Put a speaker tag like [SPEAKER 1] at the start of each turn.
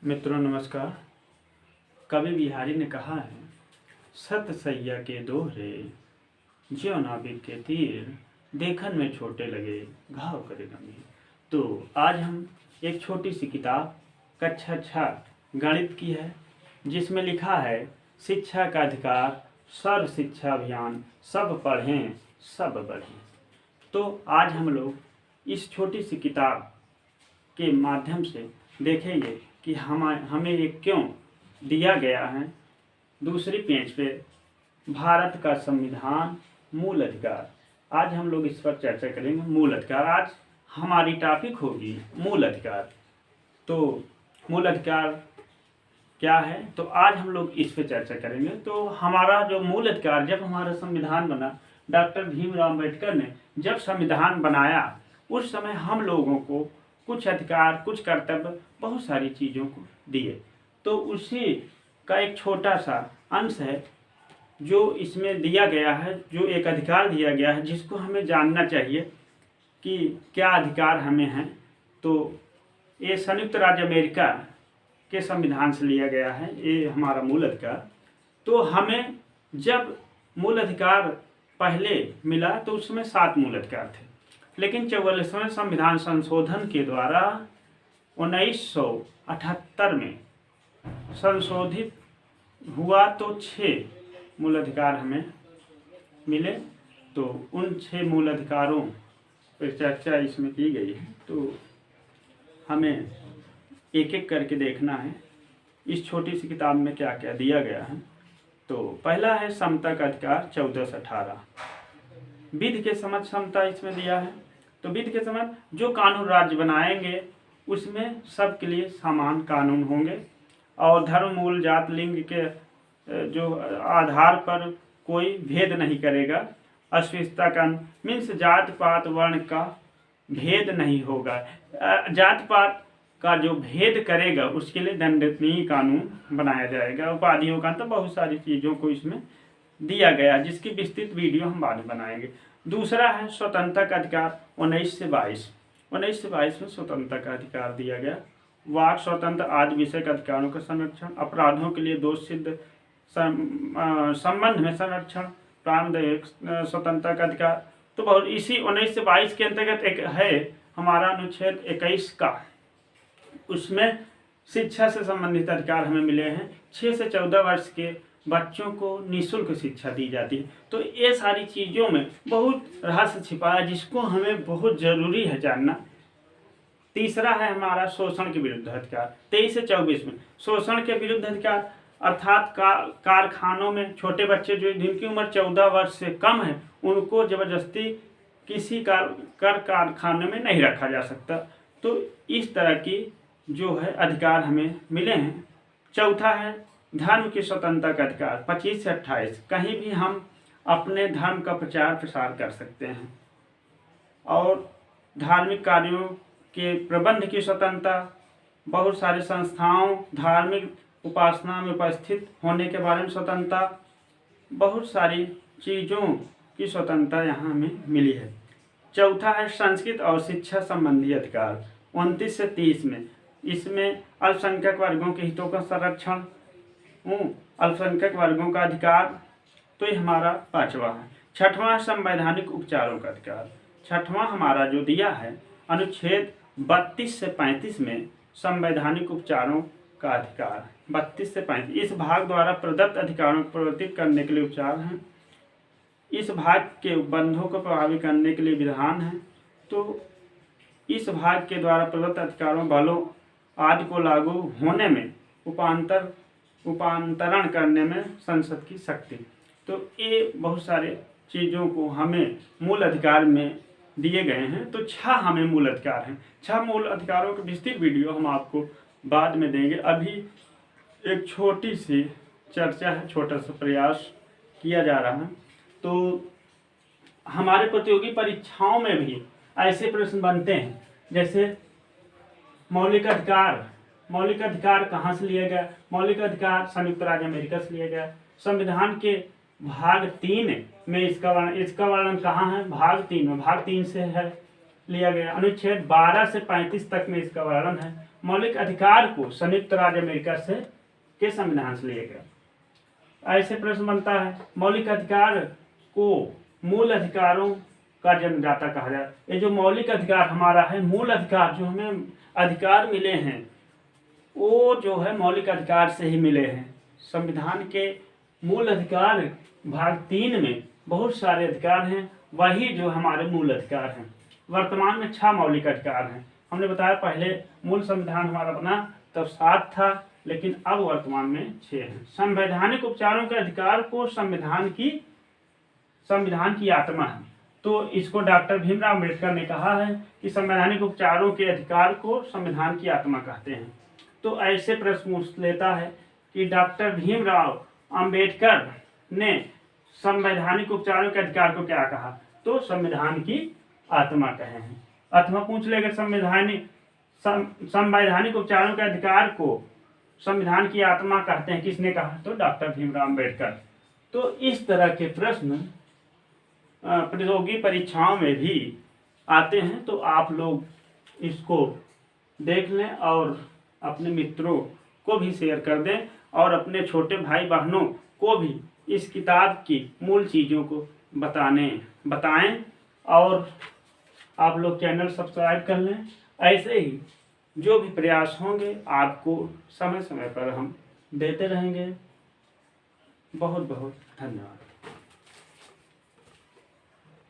[SPEAKER 1] मित्रों नमस्कार। कवि बिहारी ने कहा है, सत सैया के दोहरे ज्यों नाभिक के तीर, देखन में छोटे लगे घाव करे गंभीर। तो आज हम एक छोटी सी किताब कक्षा 6 गणित की है, जिसमें लिखा है शिक्षा का अधिकार सर्व शिक्षा अभियान, सब पढ़ें सब बढ़ें। तो आज हम लोग इस छोटी सी किताब के माध्यम से देखेंगे कि हमें ये क्यों दिया गया है। दूसरी पेज पे भारत का संविधान मूल अधिकार, आज हम लोग इस पर चर्चा करेंगे। मूल अधिकार, आज हमारी टॉपिक होगी मूल अधिकार। तो मूल अधिकार क्या है, तो आज हम लोग इस पे चर्चा करेंगे। तो हमारा जो मूल अधिकार, जब हमारा संविधान बना, डॉक्टर भीमराव अम्बेडकर ने जब संविधान बनाया, उस समय हम लोगों को कुछ अधिकार, कुछ कर्तव्य, बहुत सारी चीज़ों को दिए। तो उसी का एक छोटा सा अंश है जो इसमें दिया गया है, जो एक अधिकार दिया गया है जिसको हमें जानना चाहिए कि क्या अधिकार हमें हैं। तो ये संयुक्त राज्य अमेरिका के संविधान से लिया गया है, ये हमारा मूल अधिकार। तो हमें जब मूल अधिकार पहले मिला तो उसमें 7 मूल अधिकार थे, लेकिन 44वें संविधान संशोधन के द्वारा 1978 में संशोधित हुआ तो 6 मूल अधिकार हमें मिले। तो उन 6 मूल अधिकारों पर चर्चा इसमें की गई है। तो हमें एक एक करके देखना है इस छोटी सी किताब में क्या क्या दिया गया है। तो पहला है समता का अधिकार 14 से 18। विधि के समझ समता इसमें दिया है। तो विधि के समझ, जो कानून राज्य बनाएंगे उसमें सबके लिए समान कानून होंगे और धर्म, मूल, जात, लिंग के जो आधार पर कोई भेद नहीं करेगा। अस्पृश्यता का मीन्स जात पात वर्ण का भेद नहीं होगा। जात पात का जो भेद करेगा उसके लिए दंडनीय कानून बनाया जाएगा। उपाधियों का, तो बहुत सारी चीज़ों को इसमें दिया गया, जिसकी विस्तृत वीडियो हम बाद में बनाएंगे। दूसरा है स्वतंत्रता का अधिकार 19 से 22। 19 से 22 में स्वतंत्रता का अधिकार दिया गया। वाक स्वतंत्र आदि विषय के अधिकारों का संरक्षण, अपराधों के लिए दोष सिद्ध संबंध में संरक्षण, प्रारंभिक स्वतंत्रता का अधिकार। तो बहुत इसी 19 से 22 के अंतर्गत एक है हमारा अनुच्छेद 21 का, उसमें शिक्षा से संबंधित अधिकार हमें मिले हैं। 6 से 14 वर्ष के बच्चों को निःशुल्क शिक्षा दी जाती है। तो ये सारी चीज़ों में बहुत रहस्य छिपा है, जिसको हमें बहुत ज़रूरी है जानना। तीसरा है हमारा शोषण के विरुद्ध अधिकार 23 से 24 में। शोषण के विरुद्ध अधिकार अर्थात कारखानों में छोटे बच्चे जो जिनकी उम्र 14 वर्ष से कम है, उनको ज़बरदस्ती किसी कारखाने में नहीं रखा जा सकता। तो इस तरह की जो है अधिकार हमें मिले हैं। चौथा है धर्म की स्वतंत्रता का अधिकार 25 से 28। कहीं भी हम अपने धर्म का प्रचार प्रसार कर सकते हैं। और धार्मिक कार्यों के प्रबंध की स्वतंत्रता, बहुत सारी संस्थाओं धार्मिक उपासना में उपस्थित होने के बारे में स्वतंत्रता, बहुत सारी चीज़ों की स्वतंत्रता यहाँ हमें मिली है। चौथा है संस्कृत और शिक्षा संबंधी अधिकार 29 से 30 में। इसमें अल्पसंख्यक वर्गों के हितों का संरक्षण, अल्पसंख्यक वर्गों का अधिकार, तो ये हमारा 5वां है। 6वां संवैधानिक उपचारों का अधिकार। 6वां हमारा जो दिया है अनुच्छेद 32 से 35 में संवैधानिक उपचारों का अधिकार 32 से 35। इस भाग द्वारा प्रदत्त अधिकारों को प्रवर्तित करने के लिए उपचार हैं। इस भाग के बंधों को प्रभावी करने के लिए विधान है। तो इस भाग के द्वारा प्रदत्त अधिकारों, बलों आदि को लागू होने में उपांतरण करने में संसद की शक्ति। तो ये बहुत सारे चीज़ों को हमें मूल अधिकार में दिए गए हैं। तो 6 हमें मूल अधिकार हैं। 6 मूल अधिकारों की विस्तृत वीडियो हम आपको बाद में देंगे। अभी एक छोटी सी चर्चा है, छोटा सा प्रयास किया जा रहा है। तो हमारे प्रतियोगी परीक्षाओं में भी ऐसे प्रश्न बनते हैं, जैसे मौलिक अधिकार कहाँ से लिया गया। मौलिक अधिकार संयुक्त राज्य अमेरिका से लिया गया। संविधान के भाग 3 में इसका वर्णन कहाँ है, भाग 3 में। भाग 3 से है लिया गया। अनुच्छेद 12 से 35 तक में इसका वर्णन है। मौलिक अधिकार को संयुक्त राज्य अमेरिका के संविधान से लिया गया। ऐसे प्रश्न बनता है, मौलिक अधिकार को मूल अधिकारों का जन्मदाता कहा जाए। ये जो मौलिक अधिकार हमारा है, मूल अधिकार जो हमें अधिकार मिले हैं, वो जो है मौलिक अधिकार से ही मिले हैं। संविधान के मूल अधिकार भाग 3 में बहुत सारे अधिकार हैं, वही जो हमारे मूल अधिकार हैं। वर्तमान में 6 मौलिक अधिकार हैं। हमने बताया पहले मूल संविधान हमारा बना तब 7 था, लेकिन अब वर्तमान में 6 हैं। संवैधानिक उपचारों के अधिकार को संविधान की आत्मा है। तो इसको डॉक्टर भीमराव अम्बेडकर ने कहा है कि संवैधानिक उपचारों के अधिकार को संविधान की आत्मा कहते हैं। तो ऐसे प्रश्न पूछ लेता है कि डॉक्टर भीमराव अम्बेडकर ने संवैधानिक उपचारों के अधिकार को क्या कहा, तो संविधान की आत्मा कहे हैं। अथवा पूछ लेगा संवैधानिक उपचारों के अधिकार को संविधान की आत्मा कहते हैं, किसने कहा, तो डॉक्टर भीमराव अम्बेडकर। तो इस तरह के प्रश्न प्रतियोगी परीक्षाओं में भी आते हैं। तो आप लोग इसको देख लें और अपने मित्रों को भी शेयर कर दें और अपने छोटे भाई बहनों को भी इस किताब की मूल चीज़ों को बताएं और आप लोग चैनल सब्सक्राइब कर लें। ऐसे ही जो भी प्रयास होंगे आपको समय समय पर हम देते रहेंगे। बहुत बहुत धन्यवाद।